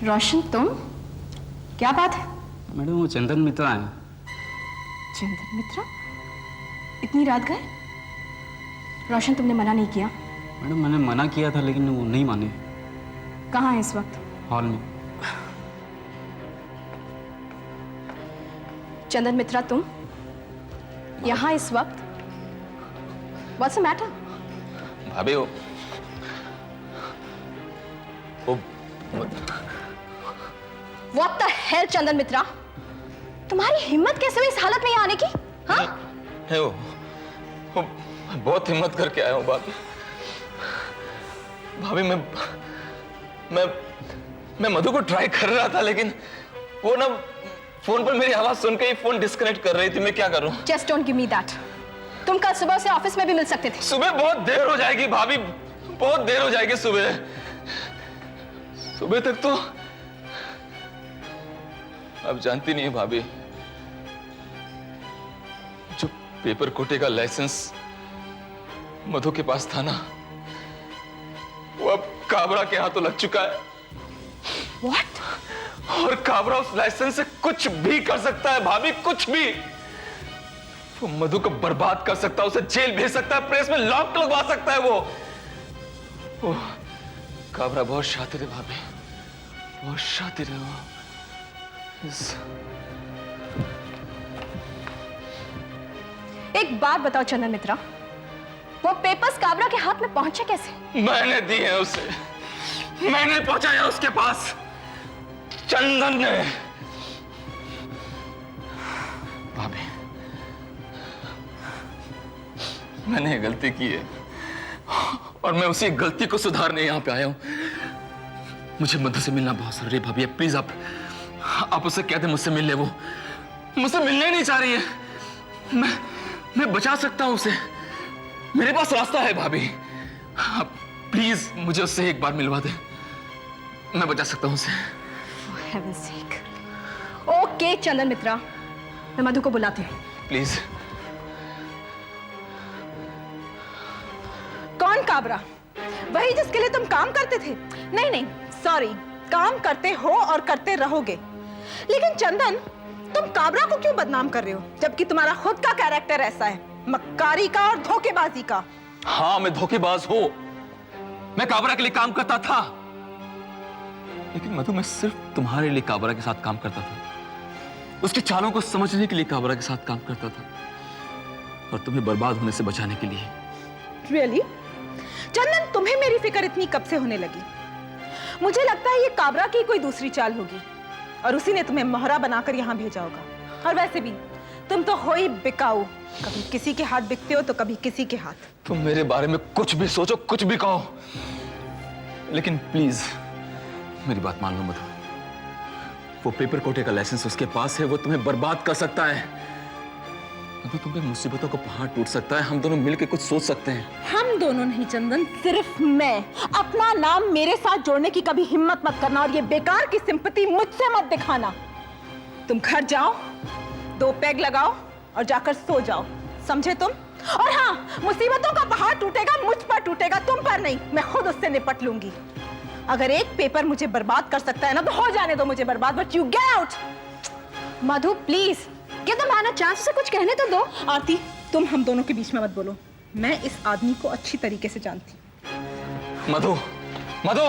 रोशन, तुम? क्या बात है? मैडम वो चंदन मित्रा है। चंदन मित्रा? इतनी रात गए? रोशन, तुमने मना नहीं किया? मैडम मैंने मना किया था लेकिन वो नहीं माने। कहाँ है इस वक्त? हॉल में। चंदन मित्रा, तुम यहाँ इस वक्त? What's the matter? भाभी वो What the hell, चंदन मित्रा? तुम्हारी हिम्मत कैसे हुई इस हालत में यहाँ आने की? हाँ? है वो बहुत हिम्मत करके आया हूँ भाभी। भाभी मैं मधु को ट्राई कर रहा था लेकिन वो ना फोन पर मेरी आवाज सुन के ही फोन डिस्कनेक्ट कर रही थी। मैं क्या करूं? Just don't give me that. तुम कल सुबह से ऑफिस में भी मिल सकते थे। सुबह बहुत देर हो जाएगी भाभी, बहुत देर हो जाएगी सुबह। सुबह तक तो आप जानती नहीं भाभी, जो पेपर कोटे का लाइसेंस मधु के पास था ना, वो अब काबरा के हाथों लग चुका है। What? और काबरा उस लाइसेंस से कुछ भी कर सकता है भाभी, कुछ भी। वो मधु को बर्बाद कर सकता है, उसे जेल भेज सकता है, प्रेस में लॉक लगवा सकता है। वो काबरा बहुत शातिर है भाभी, बहुत शातिर है वो। एक बात बताओ चंदन मित्रा, वो पेपर्स काबरा के हाथ में पहुंचे कैसे? मैंने दी है उसे, मैंने पहुंचाया उसके पास, चंदन ने। भाभी मैंने ये गलती की है और मैं उसी गलती को सुधारने यहां पे आया हूं। मुझे मधु से मिलना बहुत जरूरी है भाभी, प्लीज आप उससे कह दे मुझसे मिल ले। वो मुझसे मिलने नहीं चाह रही है। मैं बचा सकता हूं उसे, मेरे पास रास्ता है भाभी। आप प्लीज मुझे उससे एक बार मिलवा दे, मैं बचा सकता हूं उसे। For heaven's sake. ओके चंदन मित्रा, मैं मधु को बुलाती हूँ। प्लीज। कौन काबरा? वही जिसके लिए तुम काम करते थे? नहीं नहीं, सॉरी, काम करते हो और करते रहोगे। लेकिन चंदन, तुम काबरा को क्यों बदनाम कर रहे हो, जबकि तुम्हारा खुद का कैरेक्टर ऐसा है, मक्कारी का और धोखेबाजी का। हाँ मैं धोखेबाज हूं, मैं काबरा के लिए काम करता था, लेकिन मधु मैं सिर्फ तुम्हारे लिए काबरा के साथ काम करता था, उसके चालों को समझने के लिए काबरा के साथ काम करता था, और तुम्हें बर्बाद होने से बचाने के लिए। Really? चंदन, तुम्हें मेरी फिक्र इतनी कब से होने लगी? मुझे लगता है ये काबरा की कोई दूसरी चाल होगी और उसी ने तुम्हें मोहरा बनाकर यहाँ भेजा होगा। और वैसे भी तुम तो हो ही बिकाऊ, कभी किसी के हाथ बिकते हो तो कभी किसी के हाथ। तुम मेरे बारे में कुछ भी सोचो, कुछ भी कहो, लेकिन प्लीज मेरी बात मान लो मधु। वो पेपर कोटे का लाइसेंस उसके पास है, वो तुम्हें बर्बाद कर सकता है। मधु, तुम पे मुसीबतों का पहाड़ टूट सकता है, हम दोनों मिलकर कुछ सोच सकते हैं। हम दोनों नहीं चंदन, सिर्फ मैं। अपना नाम मेरे साथ जोड़ने की कभी हिम्मत मत करना और ये बेकार की सिंपैथी मुझसे मत दिखाना। तुम घर जाओ, 2 पैग लगाओ और जाकर सो जाओ, समझे तुम? और हाँ, मुसीबतों का पहाड़ टूटेगा, मुझ पर टूटेगा, तुम पर नहीं। मैं खुद उससे निपट लूंगी। अगर एक पेपर मुझे बर्बाद कर सकता है ना, तो हो जाने दो मुझे बर्बाद, but you get out. Madhu please, क्या तुम आना चांस से कुछ कहने तो दो। आरती, तुम हम दोनों के बीच में मत बोलो, मैं इस आदमी को अच्छी तरीके से जानती हूँ। मधु, मधु